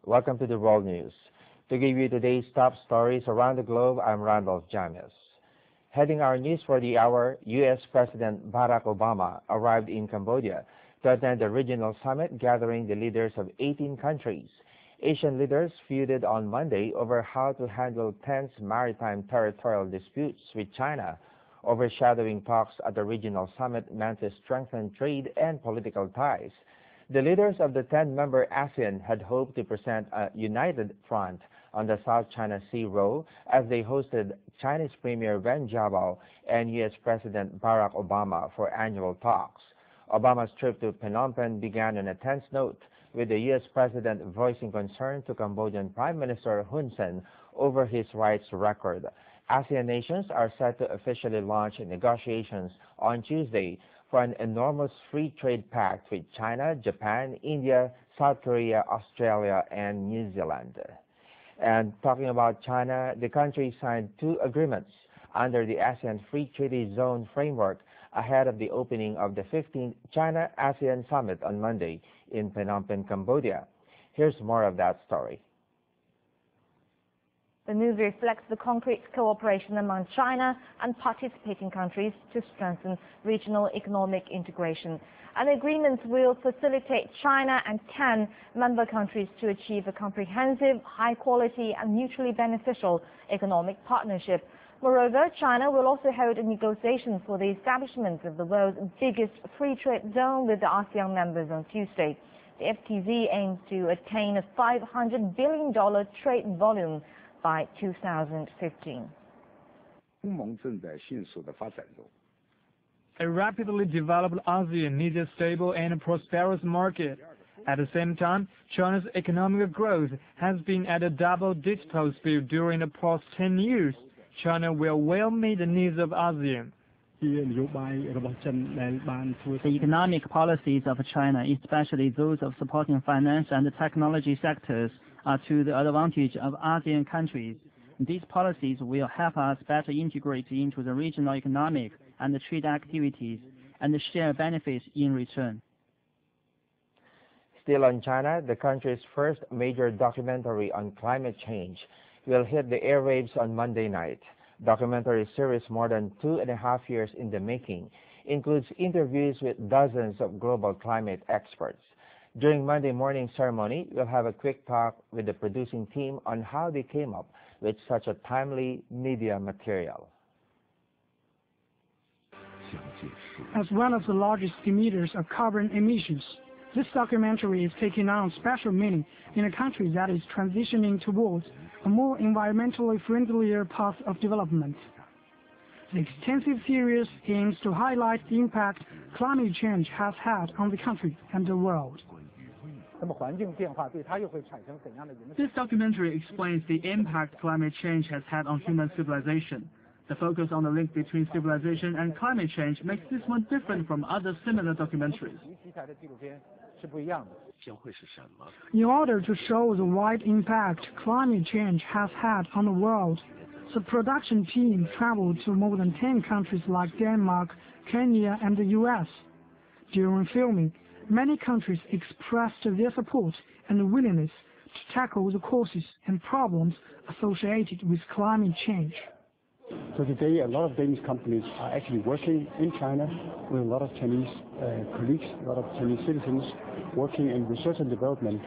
Welcome to the World News. To give you today's top stories around the globe, I'm Randolf Jamias. Heading our news for the hour, U.S. President Barack Obama arrived in Cambodia to attend the regional summit gathering the leaders of 18 countries. Asian leaders feuded on Monday over how to handle tense maritime territorial disputes with China, overshadowing talks at the regional summit meant to strengthen trade and political ties. The leaders of the 10-member ASEAN had hoped to present a united front on the South China Sea row as they hosted Chinese Premier Wen Jiabao and U.S. President Barack Obama for annual talks. Obama's trip to Phnom Penh began on a tense note, with the U.S. President voicing concern to Cambodian Prime Minister Hun Sen over his rights record. ASEAN nations are set to officially launch negotiations on Tuesday for an enormous free trade pact with China, Japan, India, South Korea, Australia, and New Zealand. And talking about China, the country signed 2 agreements under the ASEAN Free Trade Zone framework ahead of the opening of the 15th China-ASEAN Summit on Monday in Phnom Penh, Cambodia. Here's more of that story. The news reflects the concrete cooperation among China and participating countries to strengthen regional economic integration. An agreement will facilitate China and 10 member countries to achieve a comprehensive, high-quality and mutually beneficial economic partnership. Moreover, China will also hold negotiations for the establishment of the world's biggest free trade zone with the ASEAN members on Tuesday. The FTZ aims to attain a $500 billion trade volume by 2015. A rapidly developed ASEAN needs a stable and prosperous market. At the same time, China's economic growth has been at a double-digit speed during the past 10 years. China will well meet the needs of ASEAN. The economic policies of China, especially those of supporting finance and technology sectors, are to the advantage of ASEAN countries. These policies will help us better integrate into the regional economic and trade activities and share benefits in return. Still on China, the country's first major documentary on climate change will hit the airwaves on Monday night. Documentary series more than 2.5 years in the making includes interviews with dozens of global climate experts. During Monday morning ceremony, we'll have a quick talk with the producing team on how they came up with such a timely media material. As one of the largest emitters of carbon emissions, this documentary is taking on special meaning in a country that is transitioning towards a more environmentally friendlier path of development. The extensive series aims to highlight the impact climate change has had on the country and the world. This documentary explains the impact climate change has had on human civilization. The focus on the link between civilization and climate change makes this one different from other similar documentaries. In order to show the wide impact climate change has had on the world, the production team traveled to more than 10 countries like Denmark, Kenya, and the U.S. During filming, many countries expressed their support and willingness to tackle the causes and problems associated with climate change. So today, a lot of Danish companies are actually working in China with a lot of Chinese colleagues, a lot of Chinese citizens working in research and development,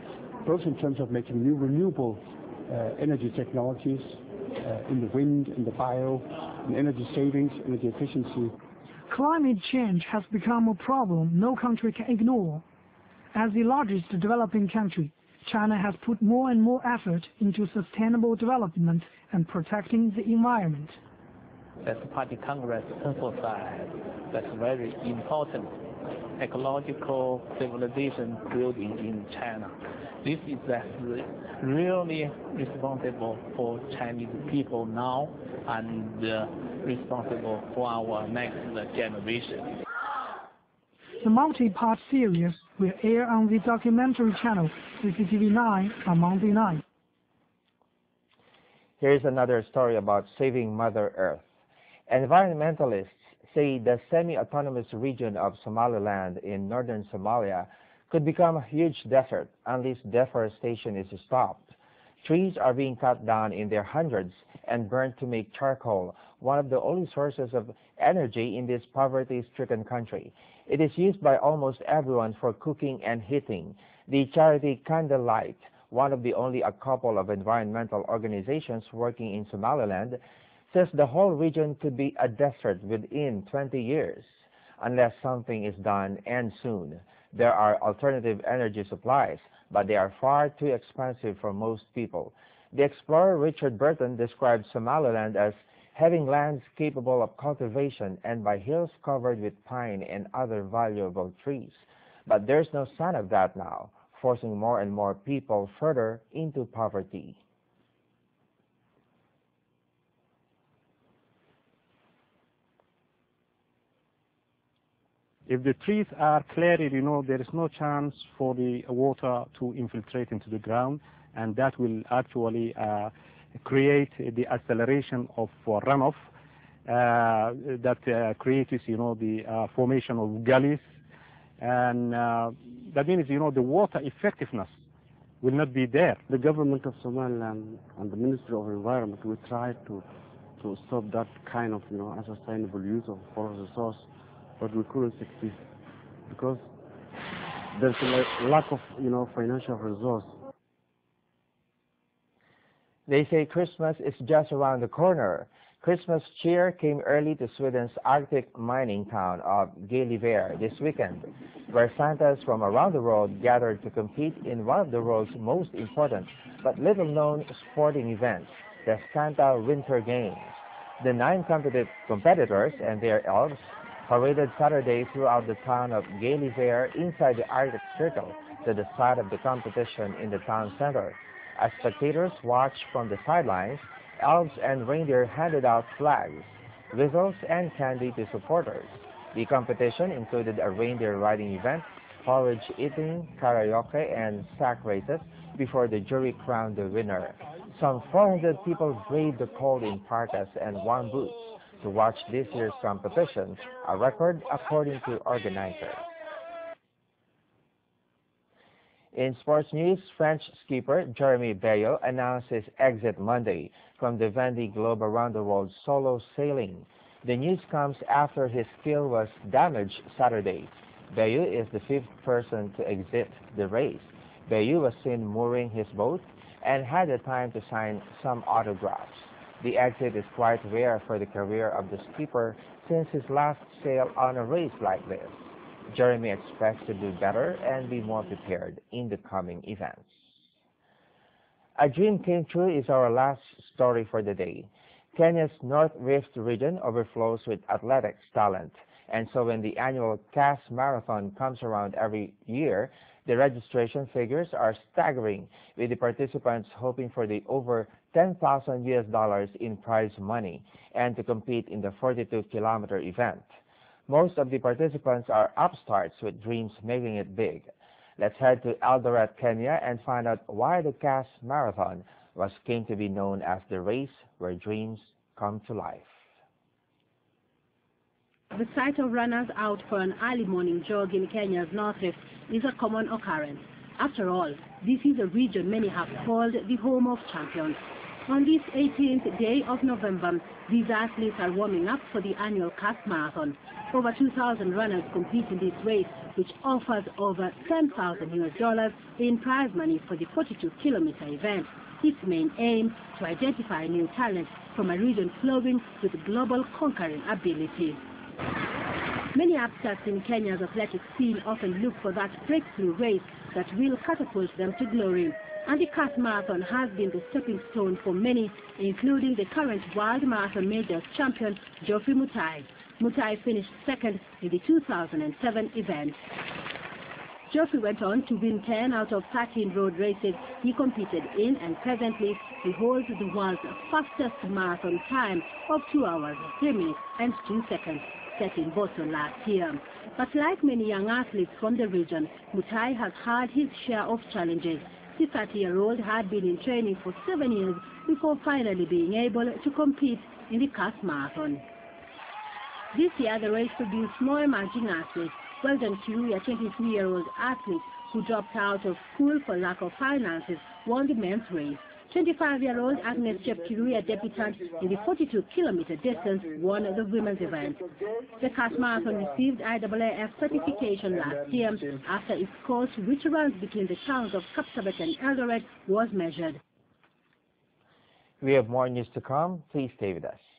both in terms of making new renewable energy technologies in the wind, in the bio, in energy savings, energy efficiency. Climate change has become a problem no country can ignore. As the largest developing country, China has put more and more effort into sustainable development and protecting the environment. As the Party Congress emphasized, that's very important. Ecological civilization building in China. This is really responsible for Chinese people now and responsible for our next generation. The multi-part series will air on the documentary channel CCTV 9 on Monday night. Here's another story about saving Mother Earth. Environmentalists say the semi-autonomous region of Somaliland in northern Somalia could become a huge desert unless deforestation is stopped. Trees are being cut down in their hundreds and burned to make charcoal, one of the only sources of energy in this poverty-stricken country. It is used by almost everyone for cooking and heating. The charity Candlelight, one of the only a couple of environmental organizations working in Somaliland, says the whole region could be a desert within 20 years, unless something is done, and soon. There are alternative energy supplies, but they are far too expensive for most people. The explorer Richard Burton described Somaliland as having lands capable of cultivation and by hills covered with pine and other valuable trees. But there's no sign of that now, forcing more and more people further into poverty. If the trees are cleared, there is no chance for the water to infiltrate into the ground, and that will actually create the acceleration of runoff that creates, the formation of gullies, and that means, the water effectiveness will not be there. The government of Somaliland and the Ministry of Environment will try to stop that kind of, unsustainable use of forest resource, but we couldn't succeed because there's a lack of, financial resource. They say Christmas is just around the corner. Christmas cheer came early to Sweden's Arctic mining town of Gällivare this weekend, where Santas from around the world gathered to compete in one of the world's most important but little-known sporting events, the Santa Winter Games. The 9 competitors and their elves paraded Saturday throughout the town of Gällivare inside the Arctic Circle to the site of the competition in the town center. As spectators watched from the sidelines, elves and reindeer handed out flags, whistles, and candy to supporters. The competition included a reindeer riding event, porridge eating, karaoke, and sack races before the jury crowned the winner. Some 400 people braved the cold in parkas and warm boots to watch this year's competition, a record according to organizers. In sports news, French skipper Jeremy Bayou announced his exit Monday from the Vendée Globe around the world solo sailing. The news comes after his keel was damaged Saturday. Bayou is the 5th person to exit the race. Bayou was seen mooring his boat and had the time to sign some autographs. The exit is quite rare for the career of the skipper since his last sail on a race like this. Jeremy expects to do better and be more prepared in the coming events. A dream came true is our last story for the day. Kenya's North Rift region overflows with athletics talent, and so when the annual CAS Marathon comes around every year, the registration figures are staggering, with the participants hoping for the over $10,000 in prize money and to compete in the 42-kilometer event. Most of the participants are upstarts with dreams making it big. Let's head to Eldoret, Kenya, and find out why the CAS Marathon came to be known as the race where dreams come to life. The sight of runners out for an early morning jog in Kenya's North Rift is a common occurrence. After all, this is a region many have called the home of champions. On this 18th day of November, these athletes are warming up for the annual CAS Marathon. Over 2,000 runners compete in this race, which offers over $10,000 in prize money for the 42-kilometer event. Its main aim to identify new talent from a region flowing with global conquering ability. Many upstarts in Kenya's athletic scene often look for that breakthrough race that will catapult them to glory. And the CAS Marathon has been the stepping stone for many, including the current World Marathon Majors champion, Geoffrey Mutai. Mutai finished second in the 2007 event. Geoffrey went on to win 10 out of 13 road races he competed in, and presently he holds the world's fastest marathon time of 2 hours, 3 minutes and 2 seconds, set in Boston last year. But like many young athletes from the region, Mutai has had his share of challenges. The 30-year-old had been in training for 7 years before finally being able to compete in the CAS Marathon. This year, the race produced more emerging athletes. Weldon Q, a 23-year-old athlete, who dropped out of school for lack of finances, won the men's race. 25-year-old Agnes Chepkiruya, debutant in the 42-kilometer distance, won the women's event. The Cash Marathon received IAAF certification last year after its course, which runs between the towns of Kapsabet and Eldoret, was measured. We have more news to come. Please stay with us.